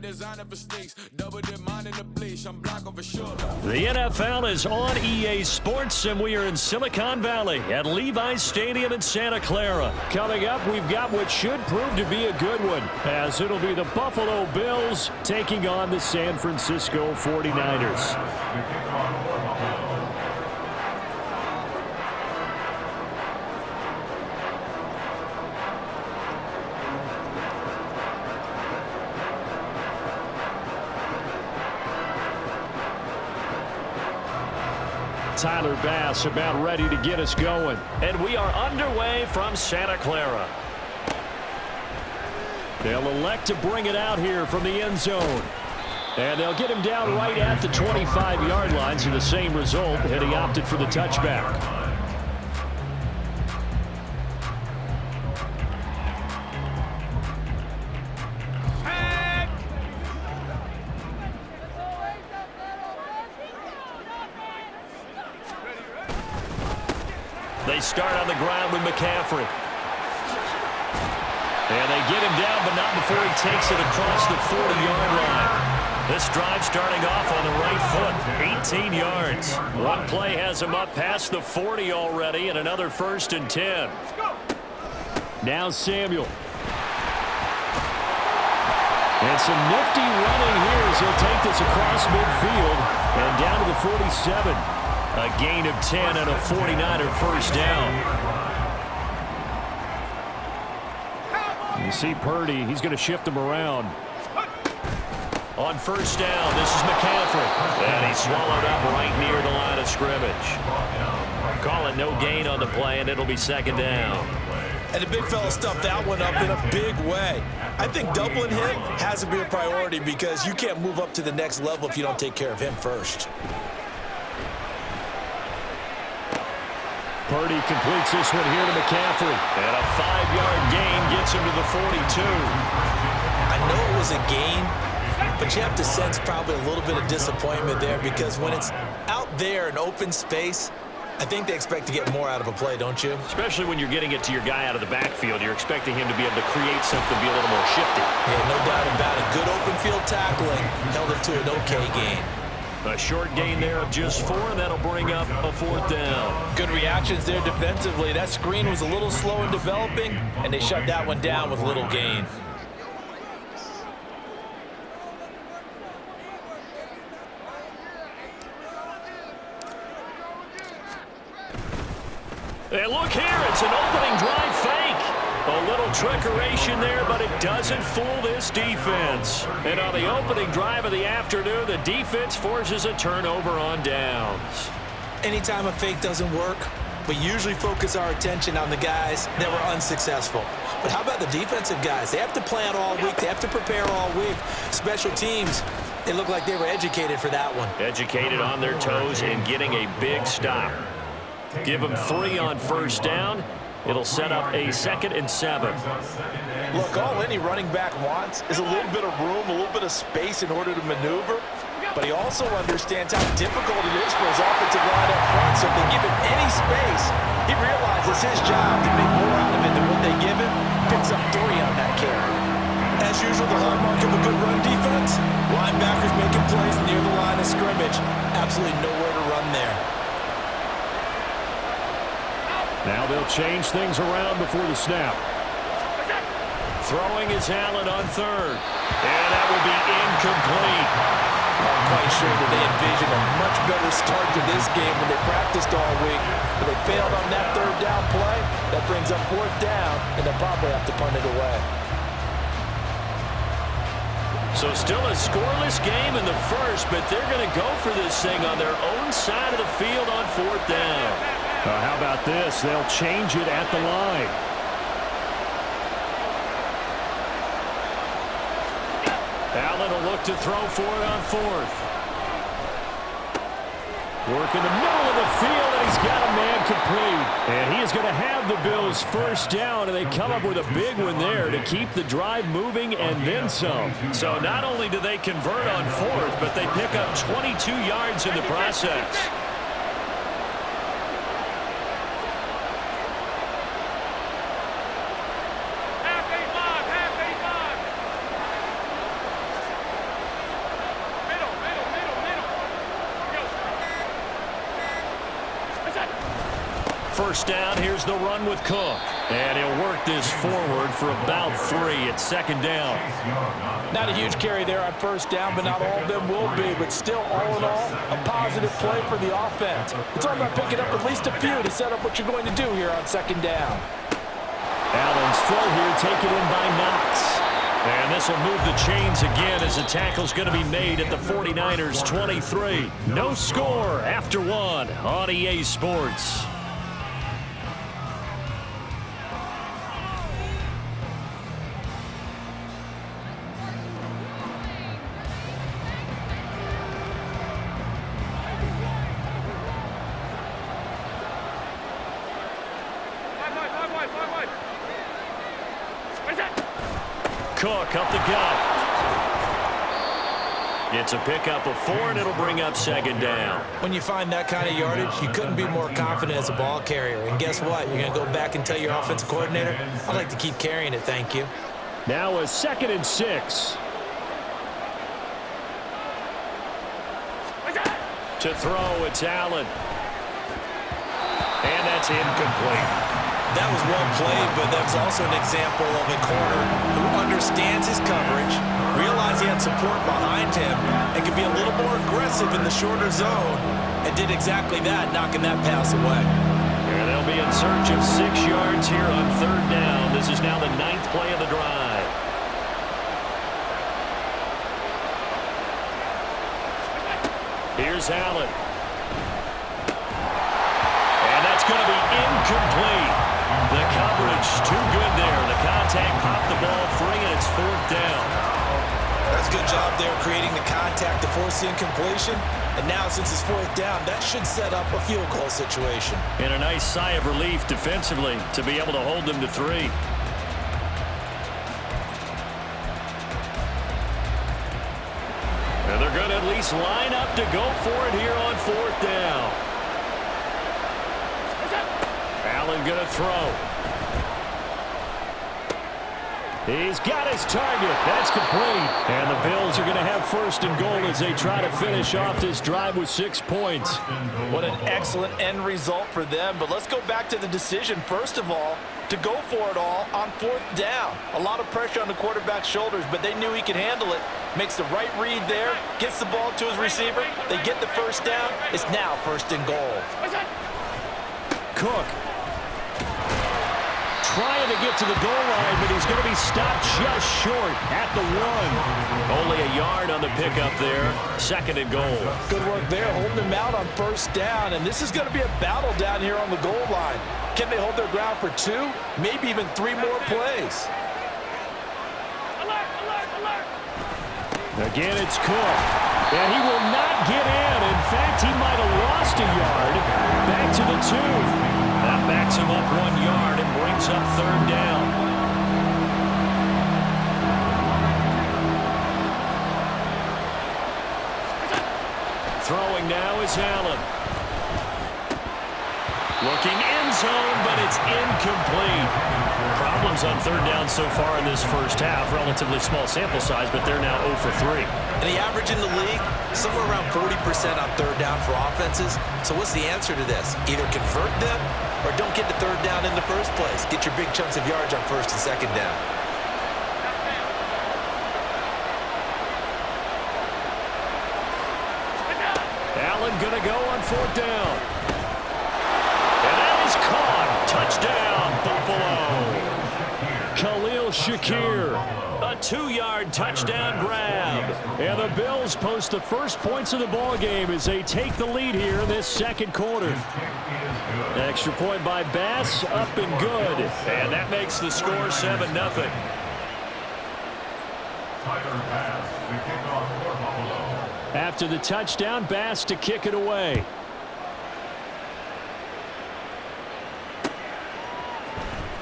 The NFL is on EA Sports, and we are in Silicon Valley at Levi's Stadium in Santa Clara. Coming up, we've got what should prove to be a good one, as it'll be the Buffalo Bills taking on the San Francisco 49ers. Tyler Bass about ready to get us going. And we are underway from Santa Clara. They'll elect to bring it out here from the end zone. And they'll get him down right at the 25-yard line, so the same result, and he opted for the touchback. They start on the ground with McCaffrey. And they get him down, but not before he takes it across the 40-yard line. This drive starting off on the right foot, 18 yards. One play has him up past the 40 already, and another 1st and 10. Now Samuel. And some nifty running here as he'll take this across midfield and down to the 47. A gain of 10 and a 49er first down. You see Purdy, he's going to shift him around. On first down, this is McCaffrey. And he's swallowed up right near the line of scrimmage. Call it no gain on the play, and it'll be 2nd down. And the big fella stuffed that one up in a big way. I think doubling him has to be a priority because you can't move up to the next level if you don't take care of him first. Purdy completes this one here to McCaffrey. And a 5-yard gain gets him to the 42. I know it was a gain, but you have to sense probably a little bit of disappointment there because when it's out there in open space, I think they expect to get more out of a play, don't you? Especially when you're getting it to your guy out of the backfield. You're expecting him to be able to create something, be a little more shifty. Yeah, no doubt about it. Good open field tackling held it to an okay gain. A short gain there of just 4, and that'll bring up a 4th down. Good reactions there defensively. That screen was a little slow in developing, and they shut that one down with little gain. And look here, it's an opening drive fake. A little trickeration there, but it doesn't fool this defense. And on the opening drive of the afternoon, the defense forces a turnover on downs. Anytime a fake doesn't work, we usually focus our attention on the guys that were unsuccessful. But how about the defensive guys? They have to plan all week. They have to prepare all week. Special teams, they look like they were educated for that one. Educated on their toes and getting a big stop. Give them 3 on first down. It'll set up a 2nd and 7. Look, all any running back wants is a little bit of room, a little bit of space in order to maneuver. But he also understands how difficult it is for his offensive line up front. So if they give him any space, he realizes his job to make more out of it than what they give him. Picks up 3 on that carry. As usual, the hallmark of a good run defense, linebackers making plays near the line of scrimmage. Absolutely nowhere to run there. Now they'll change things around before the snap. Throwing is Allen on 3rd. And that will be incomplete. I'm quite sure that they envisioned a much better start to this game when they practiced all week. But they failed on that 3rd down play. That brings up 4th down, and they'll probably have to punt it away. So still a scoreless game in the first, but they're going to go for this thing on their own side of the field on 4th down. How about this? They'll change it at the line. Allen will look to throw for it on 4th. Work in the middle of the field, and he's got a man complete. And he is going to have the Bills' first down, and they come up with a big one there to keep the drive moving and then some. So not only do they convert on 4th, but they pick up 22 yards in the process. first down. Here's the run with Cook. And he'll work this forward for about 3 at second down. Not a huge carry there on first down, but not all of them will be. But still, all in all, a positive play for the offense. It's all about picking up at least a few to set up what you're going to do here on second down. Allen's throw here taken in by Knox. And this will move the chains again as the tackle's going to be made at the 49ers 23. No score after 1 on EA Sports. Cook up the gut. It's a pickup of 4, and it'll bring up second down. When you find that kind of yardage, you couldn't be more confident as a ball carrier. And guess what? You're going to go back and tell your offensive coordinator, I'd like to keep carrying it, thank you. Now a 2nd and 6. To throw, it's Allen. And that's incomplete. That was well played, but that was also an example of a corner who understands his coverage, realized he had support behind him, and could be a little more aggressive in the shorter zone, and did exactly that, knocking that pass away. And they'll be in search of 6 yards here on third down. This is now the 9th play of the drive. Here's Allen. And that's going to be incomplete. The coverage too good there. The contact popped the ball free, and it's 4th down. That's a good job there creating the contact to force the incompletion. And now since it's 4th down, that should set up a field goal situation. And a nice sigh of relief defensively to be able to hold them to 3. And they're going to at least line up to go for it here on 4th down. Allen going to throw. He's got his target. That's complete. And the Bills are going to have 1st and goal as they try to finish off this drive with 6 points. What an excellent end result for them. But let's go back to the decision, first of all, to go for it all on 4th down. A lot of pressure on the quarterback's shoulders, but they knew he could handle it. Makes the right read there, gets the ball to his receiver. They get the first down. It's now 1st and goal. Cook trying to get to the goal line, but he's going to be stopped just short at the 1. Only a yard on the pickup there. 2nd and goal. Good work there, holding them out on 1st down. And this is going to be a battle down here on the goal line. Can they hold their ground for 2, maybe even 3 more plays? Alert, alert, alert. Again, it's Cook. And he will not get in. In fact, he might have lost a yard. Back to the 2. That backs him up 1 yard and brings up 3rd down. Throwing now is Allen. Looking end zone, but it's incomplete. Problems on 3rd down so far in this first half. Relatively small sample size, but they're now 0 for 3. And the average in the league, somewhere around 40% on 3rd down for offenses. So what's the answer to this? Either convert them or don't get to 3rd down in the first place. Get your big chunks of yards on 1st and 2nd down. Allen gonna go on 4th down. And that is caught. Touchdown, Buffalo. Khalil Shakir. A 2-yard touchdown grab. And the Bills post the first points of the ball game as they take the lead here in this 2nd quarter. Extra point by Bass, up and good. And that makes the score 7-0. After the touchdown, Bass to kick it away.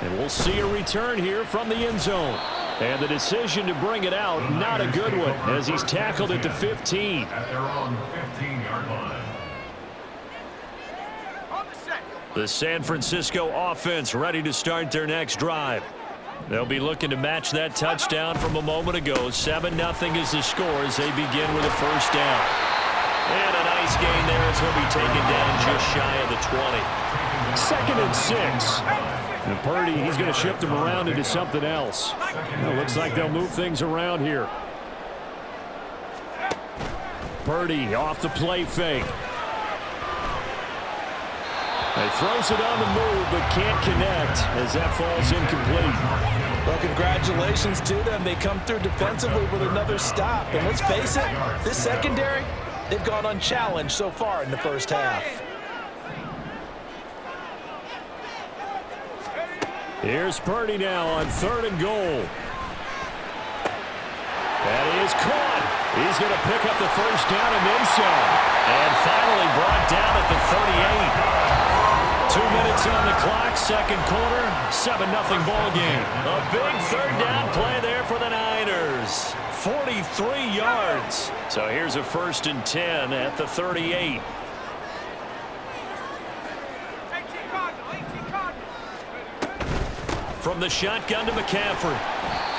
And we'll see a return here from the end zone. And the decision to bring it out, not a good one, as he's tackled at the 15. At their own 15-yard line. The San Francisco offense ready to start their next drive. They'll be looking to match that touchdown from a moment ago. 7-0 is the score as they begin with a 1st down. And a nice gain there as he'll be taken down just shy of the 20. 2nd and 6. And Purdy, he's going to shift them around into something else. Well, looks like they'll move things around here. Purdy off the play fake. He throws it on the move, but can't connect as that falls incomplete. Well, congratulations to them. They come through defensively with another stop. And let's face it, this secondary, they've gone unchallenged so far in the first half. Here's Purdy now on 3rd and goal. That is caught. He's going to pick up the first down and then some. And finally brought down at the 38. 2 minutes on the clock, 2nd quarter, 7-0 ball game. A big 3rd down play there for the Niners. 43 yards. So here's a 1st and 10 at the 38. From the shotgun to McCaffrey.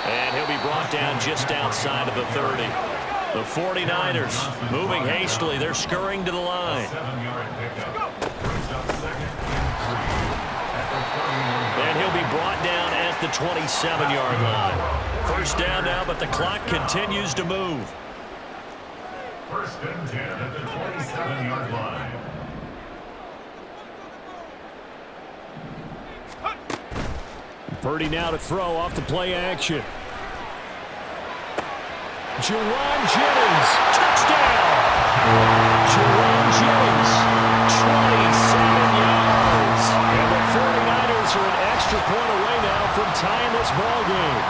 And he'll be brought down just outside of the 30. The 49ers moving hastily. They're scurrying to the line. And he'll be brought down at the 27-yard line. First down now, but the clock continues to move. 1st and 10 at the 27-yard line. Purdy now to throw off the play action. Jerron Jennings, touchdown! Jerron Jennings, 27 yards. And the 49ers are an extra point away now from tying this ball game.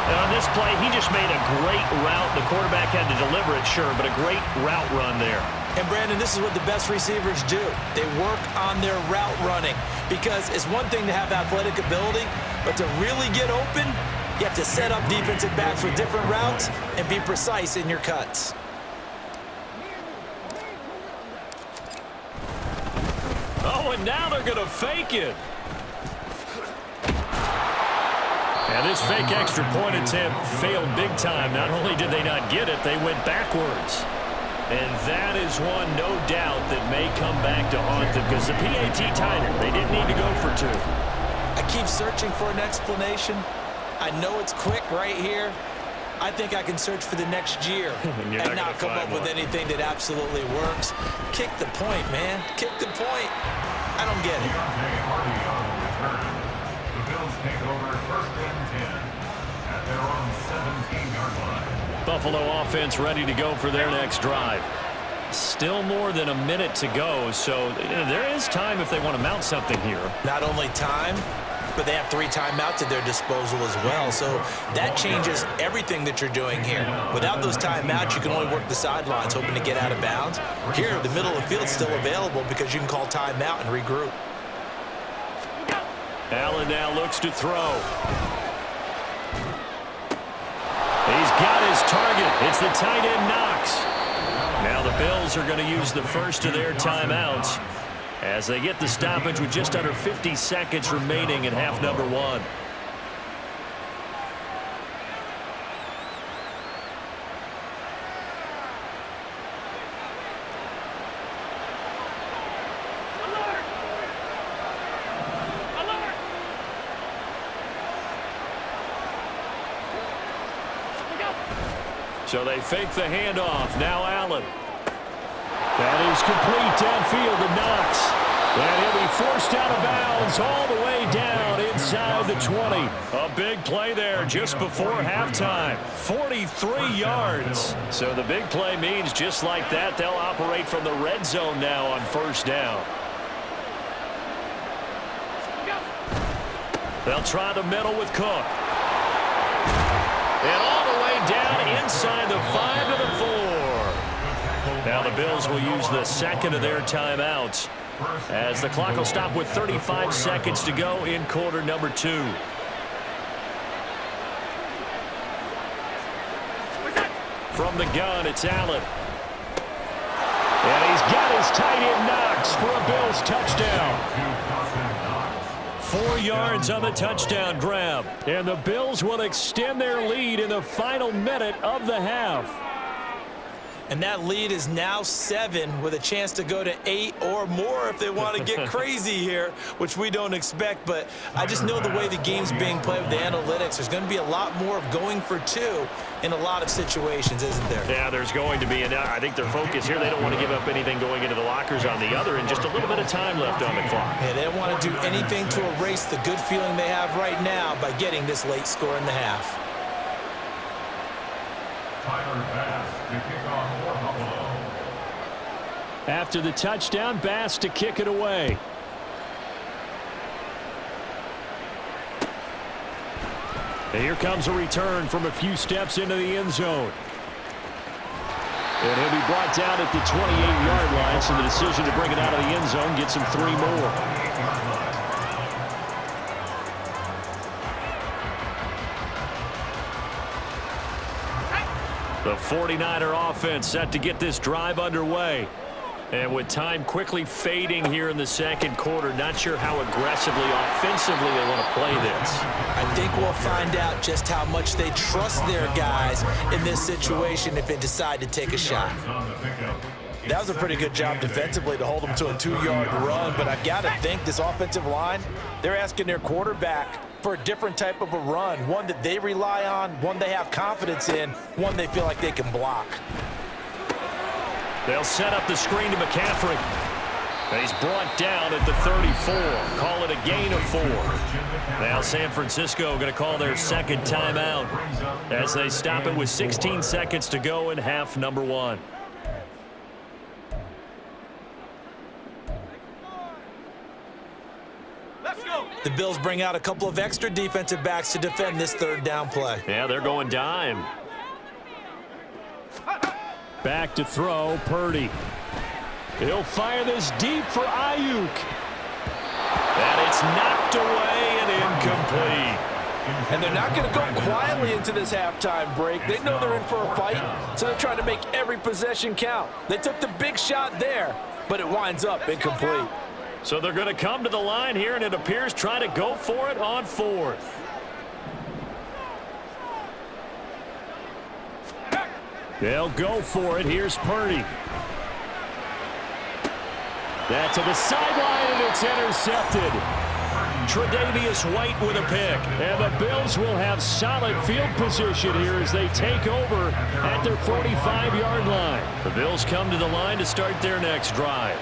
And on this play, he just made a great route. The quarterback had to deliver it, sure, but a great route run there. And, Brandon, this is what the best receivers do. They work on their route running because it's one thing to have athletic ability, but to really get open, you have to set up defensive backs with different routes and be precise in your cuts. Oh, and now they're going to fake it. And this fake extra point attempt failed big time. Not only did they not get it, they went backwards. And that is one, no doubt, that may come back to haunt them because the PAT tied it. They didn't need to go for 2. I keep searching for an explanation. I know it's quick right here. I think I can search for the next year and not come up with anything that absolutely works. Kick the point, man. Kick the point. I don't get it. The Bills take over 1st and 10 at their own 17-yard line. Buffalo offense ready to go for their next drive. Still more than a minute to go, so there is time if they want to mount something here. Not only time, but they have 3 timeouts at their disposal as well. So that changes everything that you're doing here. Without those timeouts, you can only work the sidelines, hoping to get out of bounds. Here, the middle of the field's still available because you can call timeout and regroup. Allen now looks to throw. He's got his target. It's the tight end Knox. Now the Bills are going to use the first of their timeouts as they get the stoppage with just under 50 seconds remaining in half number 1. So they fake the handoff. Now Allen. That is complete downfield to Knox. And he'll be forced out of bounds all the way down inside the 20. A big play there just before halftime. 43 yards. So the big play means just like that, they'll operate from the red zone now on first down. They'll try the middle with Cook. And all the way down inside the 5 to the 4. Now the Bills will use the second of their timeouts as the clock will stop with 35 seconds to go in quarter number 2. From the gun, it's Allen. And he's got his tight end Knox for a Bills touchdown. 4 yards on the touchdown grab. And the Bills will extend their lead in the final minute of the half. And that lead is now 7 with a chance to go to 8 or more if they want to get crazy here, which we don't expect. But I just know the way the game's being played with the analytics, there's going to be a lot more of going for 2 in a lot of situations, isn't there? Yeah, there's going to be. And I think their focus here, they don't want to give up anything going into the lockers on the other, and just a little bit of time left on the clock. Yeah, they don't want to do anything to erase the good feeling they have right now by getting this late score in the half. Tyler Bass to kick off for Buffalo. After the touchdown, Bass to kick it away. And here comes a return from a few steps into the end zone. And he'll be brought down at the 28-yard line, so the decision to bring it out of the end zone gets him 3 more. The 49er offense set to get this drive underway. And with time quickly fading here in the second quarter, not sure how aggressively, offensively they want to play this. I think we'll find out just how much they trust their guys in this situation if they decide to take a shot. That was a pretty good job defensively to hold them to a 2-yard run, but I've got to think this offensive line, they're asking their quarterback for a different type of a run, one that they rely on, one they have confidence in, one they feel like they can block. They'll set up the screen to McCaffrey. And he's brought down at the 34. Call it a gain of 4. Now San Francisco going to call their second timeout as they stop it with 16 seconds to go in half number 1. The Bills bring out a couple of extra defensive backs to defend this third down play. Yeah, they're going dime. Back to throw, Purdy. He'll fire this deep for Ayuk. And it's knocked away and incomplete. And they're not going to go quietly into this halftime break. They know they're in for a fight, so they're trying to make every possession count. They took the big shot there, but it winds up incomplete. So they're going to come to the line here, and it appears trying to go for it on 4th. They'll go for it. Here's Purdy. That to the sideline, and it's intercepted. Tre'Davious White with a pick. And the Bills will have solid field position here as they take over at their 45-yard line. The Bills come to the line to start their next drive.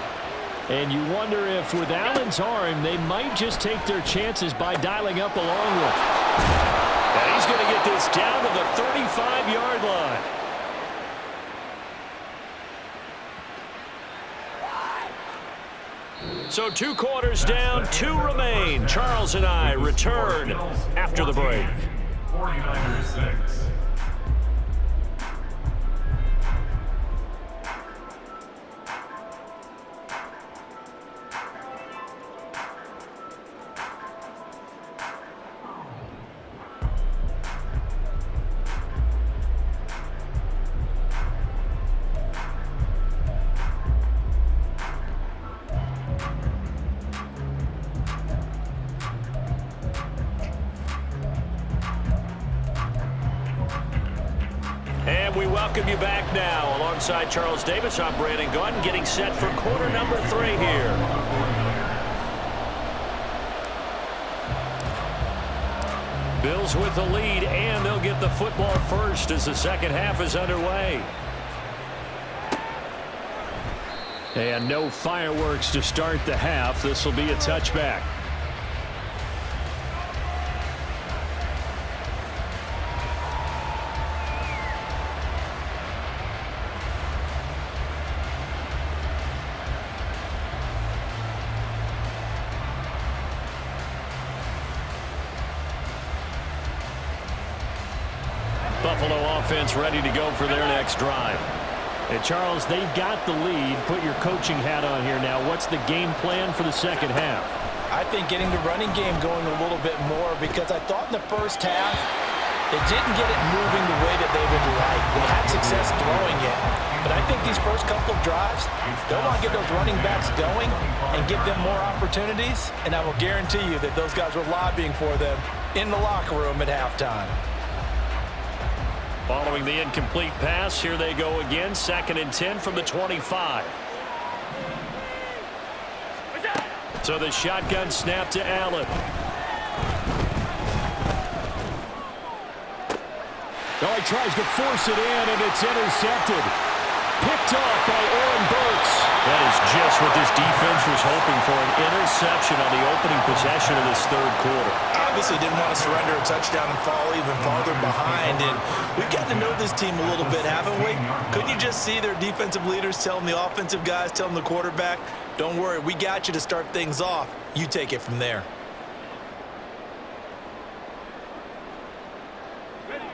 And you wonder if with Allen's arm, they might just take their chances by dialing up a long one. And he's going to get this down to the 35-yard line. So 2 quarters down, 2 remain. Charles and I return after the break. 49ers 6. Welcome you back now. Alongside Charles Davis, I'm Brandon Gunn, getting set for quarter number 3 here. Bills with the lead, and they'll get the football first as the second half is underway. And no fireworks to start the half. This will be a touchback. Buffalo offense ready to go for their next drive. And Charles, they've got the lead. Put your coaching hat on here now. What's the game plan for the second half? I think getting the running game going a little bit more, because I thought in the first half they didn't get it moving the way that they would like. They had success throwing it, but I think these first couple of drives, they'll want to get those running backs going and give them more opportunities, and I will guarantee you that those guys were lobbying for them in the locker room at halftime. Following the incomplete pass, here they go again. 2nd and 10 from the 25. So the shotgun snap to Allen. Oh, he tries to force it in, and it's intercepted. Picked off by Aaron Burks. That is just what this defense was hoping for, an interception on the opening possession of this third quarter. Obviously didn't want to surrender a touchdown and fall even farther behind. And we've gotten to know this team a little bit, haven't we? Couldn't you just see their defensive leaders telling the offensive guys, telling the quarterback, don't worry, we got you to start things off. You take it from there.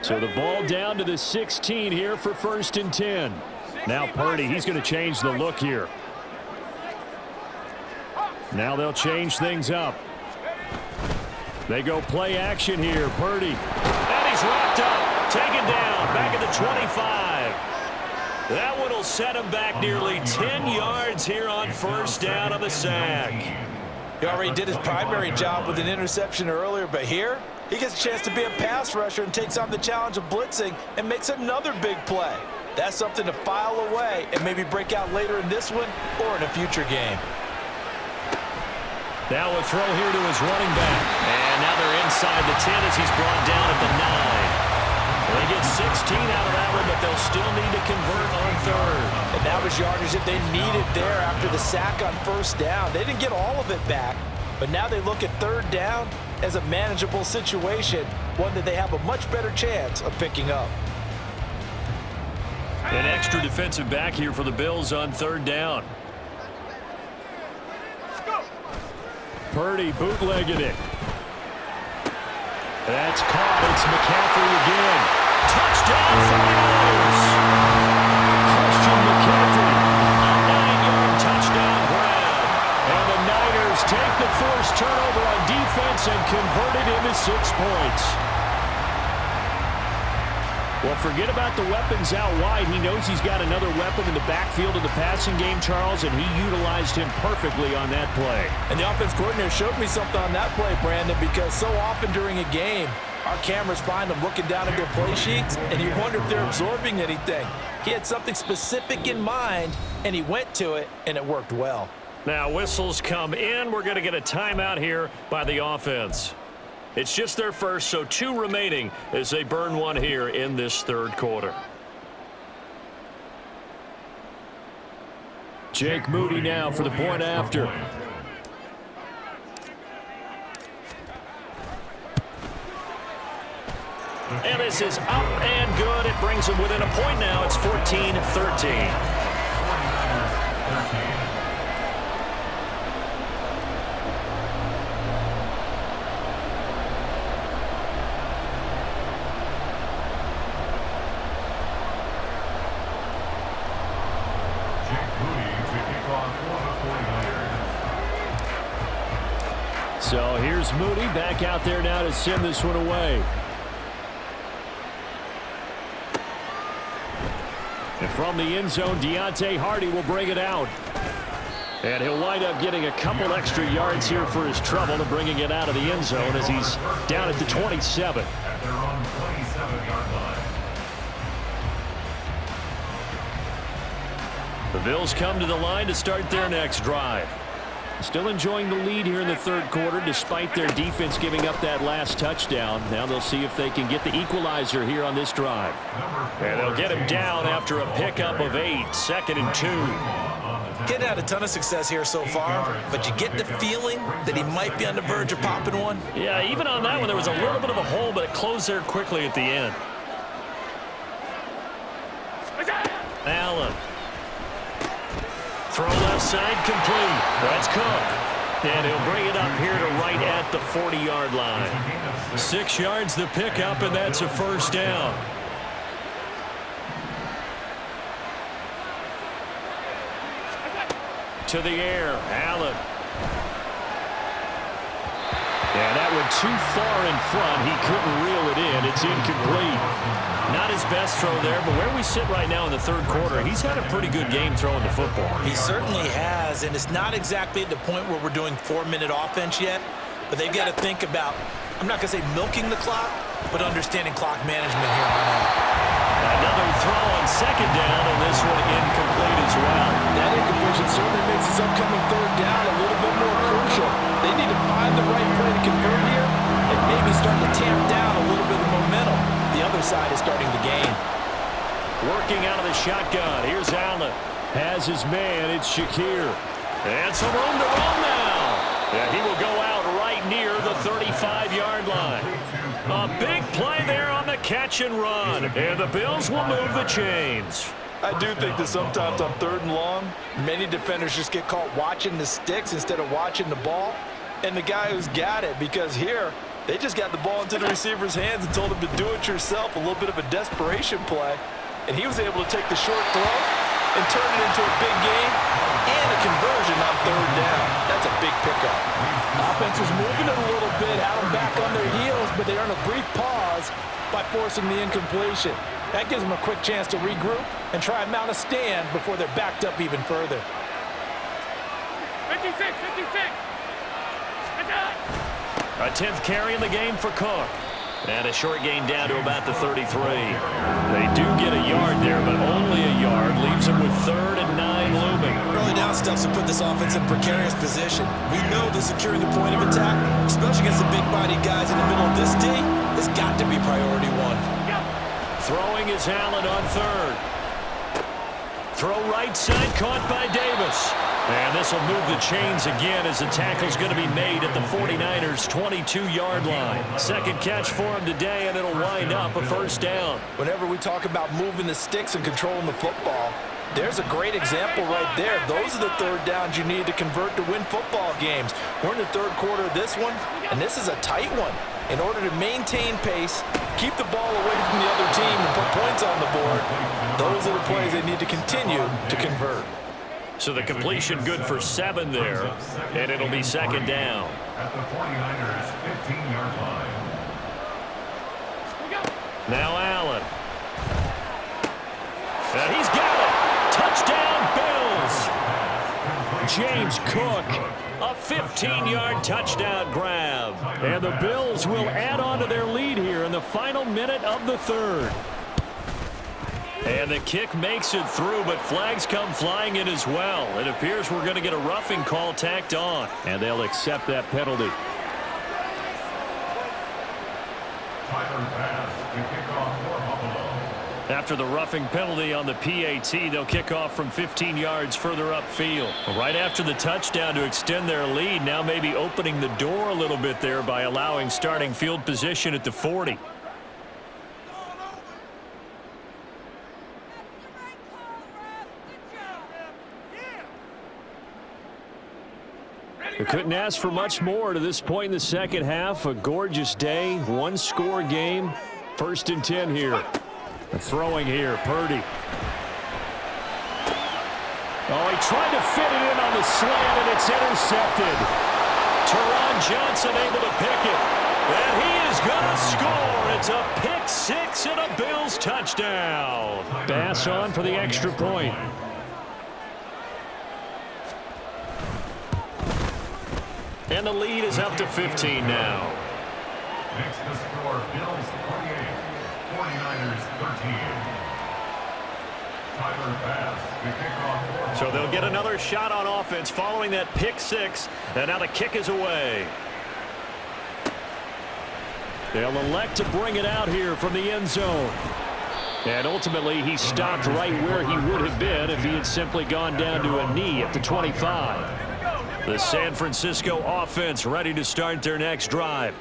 So the ball down to the 16 here for 1st and 10. Now Purdy, he's going to change the look here. Now they'll change things up. They go play action here. Purdy. And he's wrapped up. Taken down. Back at the 25. That one will set him back nearly 10 yards here on 1st down on the sack. He already did his primary job with an interception earlier, but here he gets a chance to be a pass rusher and takes on the challenge of blitzing and makes another big play. That's something to file away and maybe break out later in this one or in a future game. Now a throw here to his running back. And now they're inside the 10 as he's brought down at the 9. They get 16 out of that one, but they'll still need to convert on 3rd. And that was yardage that they needed there after the sack on 1st down. They didn't get all of it back, but now they look at 3rd down as a manageable situation, one that they have a much better chance of picking up. An extra defensive back here for the Bills on 3rd down. Purdy bootlegging it. That's caught. It's McCaffrey again. Touchdown Flyers! Christian McCaffrey, a 9-yard touchdown grab. And the Niners take the first turnover on defense and convert it into 6 points. Well, forget about the weapons out wide. He knows he's got another weapon in the backfield of the passing game, Charles, and he utilized him perfectly on that play. And the offense coordinator showed me something on that play, Brandon, because so often during a game, our cameras find them looking down at their play sheets, and you wonder if they're absorbing anything. He had something specific in mind, and he went to it, and it worked well. Now whistles come in. We're going to get a timeout here by the offense. It's just their first, so 2 remaining as they burn one here in this 3rd quarter. Jake Moody now for the point after. And this is up and good. It brings them within a point now. It's 14-13. So here's Moody back out there now to send this one away. And from the end zone, Deontay Hardy will bring it out. And he'll wind up getting a couple extra yards here for his trouble and bringing it out of the end zone as he's down at the 27. At their own 27-yard line. The Bills come to the line to start their next drive. Still enjoying the lead here in the 3rd quarter despite their defense giving up that last touchdown. Now they'll see if they can get the equalizer here on this drive. And they'll get him down after a pickup of 8, 2nd and 2. Hadn't had a ton of success here so far, but you get the feeling that he might be on the verge of popping one. Yeah, even on that one, there was a little bit of a hole, but it closed there quickly at the end. Allen. Throw left side complete. That's Cook. And he'll bring it up here to right at the 40-yard line. 6 yards the pickup, and that's a 1st down. To the air, Allen. Yeah, that went too far in front. He couldn't reel it in. It's incomplete. Not his best throw there, but where we sit right now in the 3rd quarter, he's had a pretty good game throwing the football. He certainly has, and it's not exactly at the point where we're doing 4-minute offense yet, but they've got to think about, I'm not going to say milking the clock, but understanding clock management here on out. second down, and this one incomplete as well. That incompletion certainly makes this upcoming third down a little bit more crucial. They need to find the right play to convert here and maybe start to tamp down a little bit of momentum. The other side is starting to gain. Working out of the shotgun. Here's Allen. Has his man. It's Shakir. And some room to run now. Yeah, he will go out right near the 35-yard line. A big play there on the catch and run. And the Bills will move the chains. I do think that sometimes on third and long, many defenders just get caught watching the sticks instead of watching the ball. And the guy who's got it, because here, they just got the ball into the receiver's hands and told him to do it yourself, a little bit of a desperation play. And he was able to take the short throw and turn it into a big gain and a conversion on third down. That's a big pickup. Offense was moving it a little bit, had them back on their heels, but they earned a brief pause by forcing the incompletion. That gives them a quick chance to regroup and try and mount a stand before they're backed up even further. 56, 56. A 10th carry in the game for Cook. And a short gain down to about the 33. They do get a yard there, but only a yard. Leaves them with 3rd and 9 looming. Early down stuffs to put this offense in a precarious position. We know that securing the point of attack, especially against the big-bodied guys in the middle of this D, has got to be priority one. Throwing is Allen on 3rd. Throw right side, caught by Davis. And this will move the chains again as the tackle's going to be made at the 49ers' 22-yard line. Second catch for him today, and it'll wind up a first down. Whenever we talk about moving the sticks and controlling the football, there's a great example right there. Those are the third downs you need to convert to win football games. We're in the third quarter of this one, and this is a tight one. In order to maintain pace, keep the ball away from the other team, and put points on the board, those are the plays they need to continue to convert. So the completion good for 7 there, and it'll be second down. At the 49ers' 15-yard line. Now Allen. And he's got it. Touchdown, Bills. James Cook, a 15-yard touchdown grab. And the Bills will add on to their lead here in the final minute of the third. And the kick makes it through, but flags come flying in as well. It appears we're going to get a roughing call tacked on. And they'll accept that penalty. Tyler Bass to kick off for Buffalo. After the roughing penalty on the PAT, they'll kick off from 15 yards further upfield. Right after the touchdown to extend their lead, now maybe opening the door a little bit there by allowing starting field position at the 40. We couldn't ask for much more to this point in the second half. A gorgeous day, one-score game. 1st and 10 here. Throwing here, Purdy. Oh, he tried to fit it in on the slant, and it's intercepted. Teron Johnson able to pick it. And he is going to score. It's a pick 6 and a Bills touchdown. Bass on for the extra point. And the lead is up to 15 now. Makes the score Bills 28, 49ers 13. Tyler Bass to kick off. So they'll get another shot on offense following that pick 6. And now the kick is away. They'll elect to bring it out here from the end zone. And ultimately, he stopped right where he would have been if he had simply gone down to a knee at the 25. The San Francisco offense ready to start their next drive.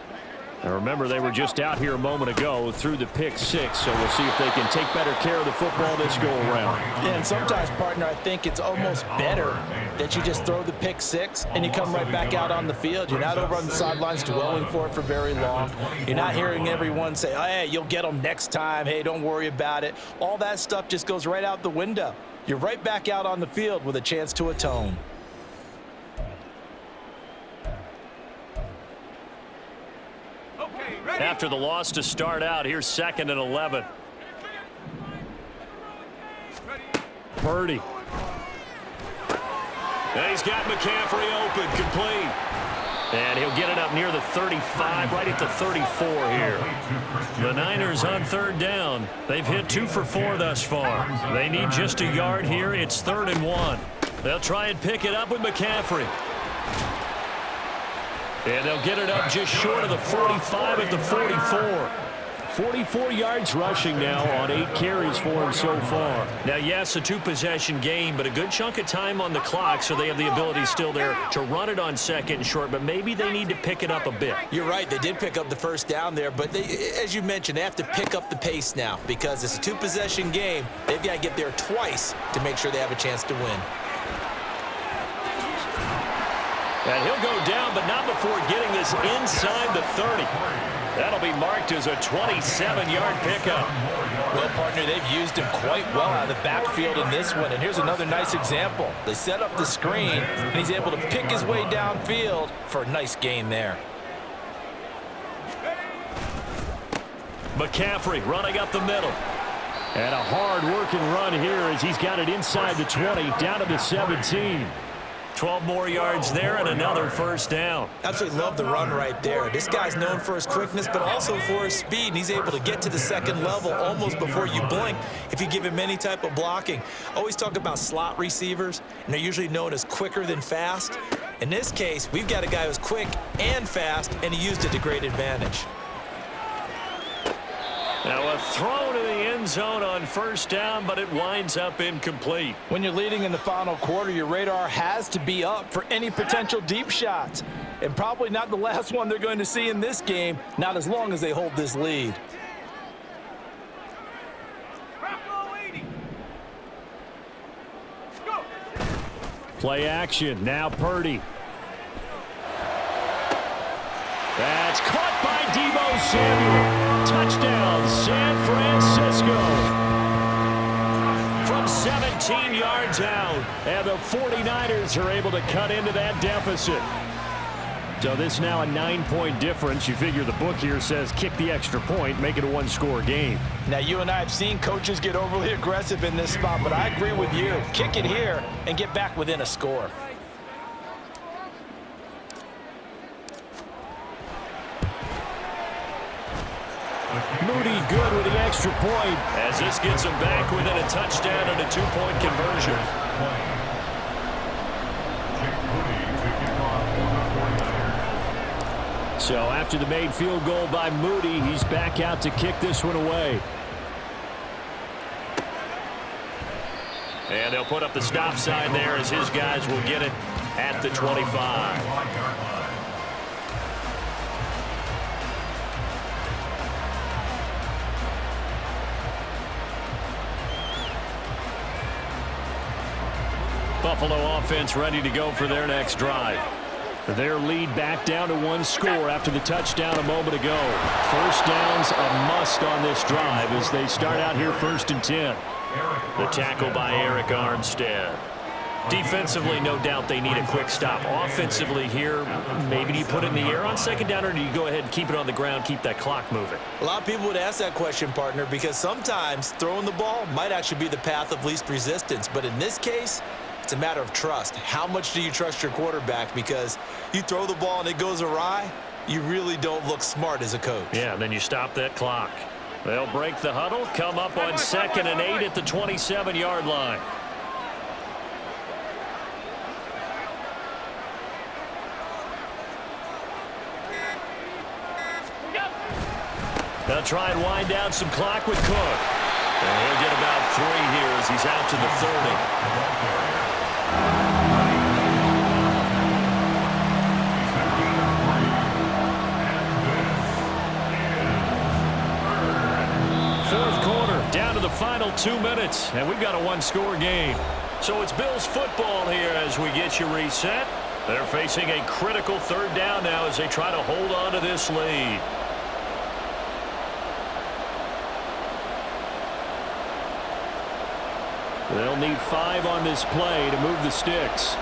Now remember, they were just out here a moment ago through the pick 6, so we'll see if they can take better care of the football this go-around. Yeah, and sometimes, partner, I think it's almost better that you just throw the pick 6 and you come right back out on the field. You're not over on the sidelines dwelling for it for very long. You're not hearing everyone say, oh, hey, you'll get them next time. Hey, don't worry about it. All that stuff just goes right out the window. You're right back out on the field with a chance to atone. After the loss to start out, here's 2nd and 11. Purdy. And he's got McCaffrey open, complete. And he'll get it up near the 35, right at the 34 here. The Niners on third down. They've hit 2 for 4 thus far. They need just a yard here. It's 3rd and 1. They'll try and pick it up with McCaffrey. And they'll get it up just short of the 45 at the 44. 44 yards rushing now on 8 carries for him so far. Now, yes, a 2-possession game, but a good chunk of time on the clock, so they have the ability still there to run it on 2nd and short, but maybe they need to pick it up a bit. You're right. They did pick up the first down there, but as you mentioned, they have to pick up the pace now because it's a 2-possession game. They've got to get there twice to make sure they have a chance to win. And he'll go down, but not before getting this inside the 30. That'll be marked as a 27-yard pickup. Well, partner, they've used him quite well out of the backfield in this one. And here's another nice example. They set up the screen, and he's able to pick his way downfield for a nice gain there. McCaffrey running up the middle. And a hard-working run here as he's got it inside the 20, down to the 17. 12 more yards there and another first down. Absolutely love the run right there. This guy's known for his quickness, but also for his speed. And he's able to get to the 2nd level almost before you blink if you give him any type of blocking. Always talk about slot receivers, and they're usually known as quicker than fast. In this case, we've got a guy who's quick and fast, and he used it to great advantage. Now a throw to the end zone on first down, but it winds up incomplete. When you're leading in the final quarter, your radar has to be up for any potential deep shots. And probably not the last one they're going to see in this game, not as long as they hold this lead. Play action, now Purdy. That's caught by Deebo Samuel. Touchdown, San Francisco. From 17 yards out, and the 49ers are able to cut into that deficit. So this now a 9-point difference. You figure the book here says kick the extra point, make it a 1-score game. Now, you and I have seen coaches get overly aggressive in this spot, but I agree with you. Kick it here and get back within a score. Moody good with the extra point as this gets him back within a touchdown and a 2-point conversion. So after the made field goal by Moody, he's back out to kick this one away. And they'll put up the stop sign there as his guys will get it at the 25. Buffalo offense ready to go for their next drive. Their lead back down to 1 score after the touchdown a moment ago. First down's a must on this drive as they start out here 1st and 10. The tackle by Eric Armstead. Defensively, no doubt they need a quick stop. Offensively here, maybe do you put it in the air on 2nd down, or do you go ahead and keep it on the ground, keep that clock moving? A lot of people would ask that question, partner, because sometimes throwing the ball might actually be the path of least resistance. But in this case, it's a matter of trust. How much do you trust your quarterback? Because you throw the ball and it goes awry, you really don't look smart as a coach. Yeah, then you stop that clock. They'll break the huddle, come up on 2nd and 8 at the 27-yard line. They'll try and wind down some clock with Cook. And he'll get about 3 here as he's out to the 30. Fourth quarter, down to the final 2 minutes, and we've got a 1-score game. So it's Bills football here as we get you reset. They're facing a critical 3rd down now as they try to hold on to this lead. They'll need 5 on this play to move the sticks.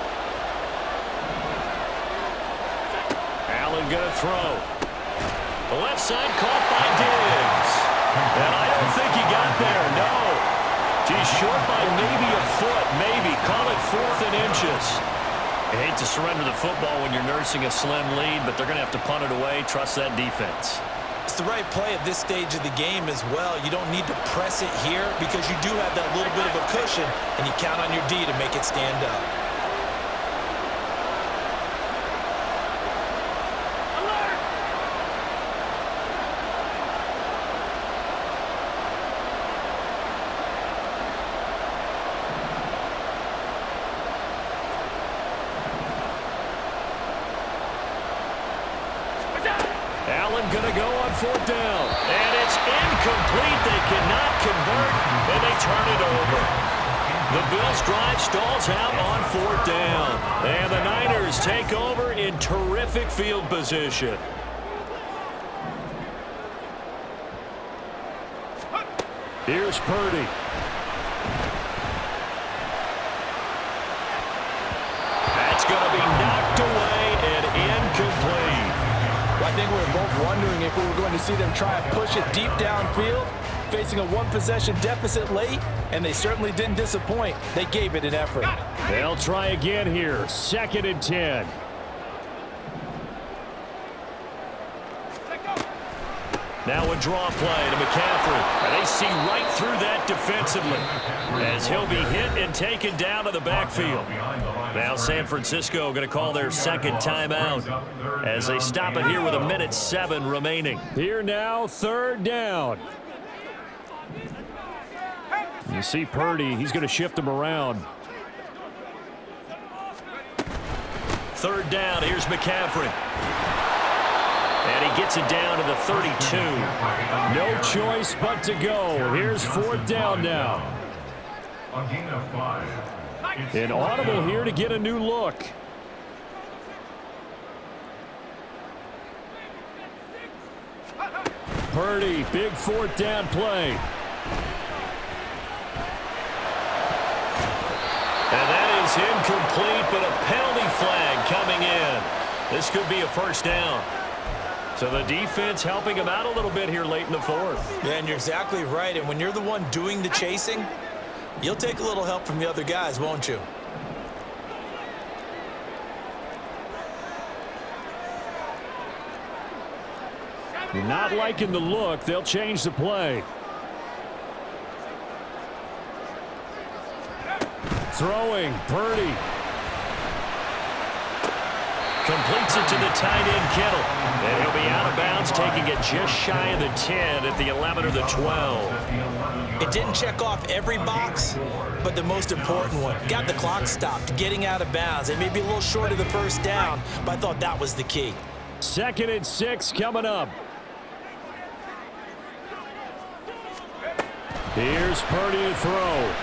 Allen gonna throw. The left side caught by Diggs. And I don't think he got there, no. He's short by maybe a foot, maybe. Call it 4th and inches. I hate to surrender the football when you're nursing a slim lead, but they're going to have to punt it away. Trust that defense. It's the right play at this stage of the game as well. You don't need to press it here because you do have that little bit of a cushion, and you count on your D to make it stand up. Allen going to go on 4th down. And it's incomplete. They cannot convert, and they turn it over. The Bills' drive stalls out on 4th down. And the Niners take over in terrific field position. Here's Purdy. That's going to be knocked away and incomplete. I think we were both wondering if we were going to see them try and push it deep downfield, facing a one-possession deficit late, and they certainly didn't disappoint. They gave it an effort. They'll try again here. 2nd and 10. Now a draw play to McCaffrey. And they see right through that defensively as he'll be hit and taken down to the backfield. Now San Francisco going to call their 2nd timeout as they stop it here with 1:07 remaining. Here now, 3rd down. You see Purdy, he's going to shift him around. 3rd down, here's McCaffrey. And he gets it down to the 32. No choice but to go. Here's 4th down now. A gain of 5. An audible here to get a new look. Purdy, big 4th down play. And that is incomplete, but a penalty flag coming in. This could be a 1st down. So the defense helping him out a little bit here late in the 4th. Yeah, and you're exactly right. And when you're the one doing the chasing, you'll take a little help from the other guys, won't you? You're not liking the look. They'll change the play. Throwing, Purdy. Completes it to the tight end, Kittle. And he'll be out of bounds, taking it just shy of the 10 at the 11 or the 12. It didn't check off every box, but the most important one. Got the clock stopped, getting out of bounds. It may be a little short of the 1st down, but I thought that was the key. 2nd and 6 coming up. Here's Purdy to throw.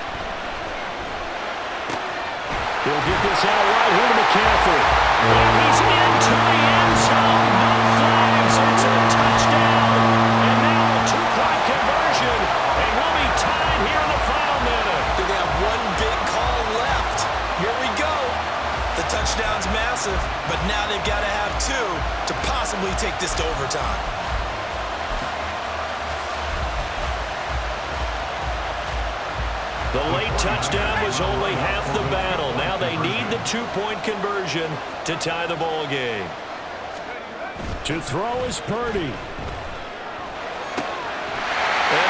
He'll get this out right here to McCaffrey. And he's into the end zone. No flags. It's a touchdown. And now a 2-point conversion. And we'll be tied here in the final minute. They have one big call left. Here we go. The touchdown's massive, but now they've got to have 2 to possibly take this to overtime. The late touchdown was only half the battle. Now they need the 2-point conversion to tie the ball game. To throw is Purdy. And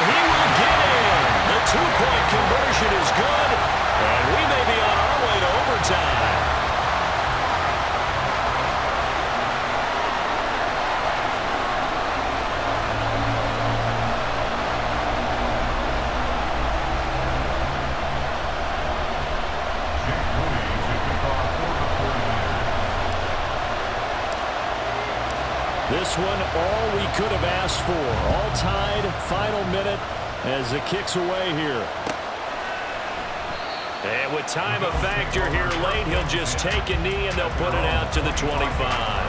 he will get in. The 2-point conversion is good, and we may be on our way to overtime. This one, all we could have asked for. All tied, final minute as it kicks away here. And with time a factor here late, he'll just take a knee and they'll put it out to the 25.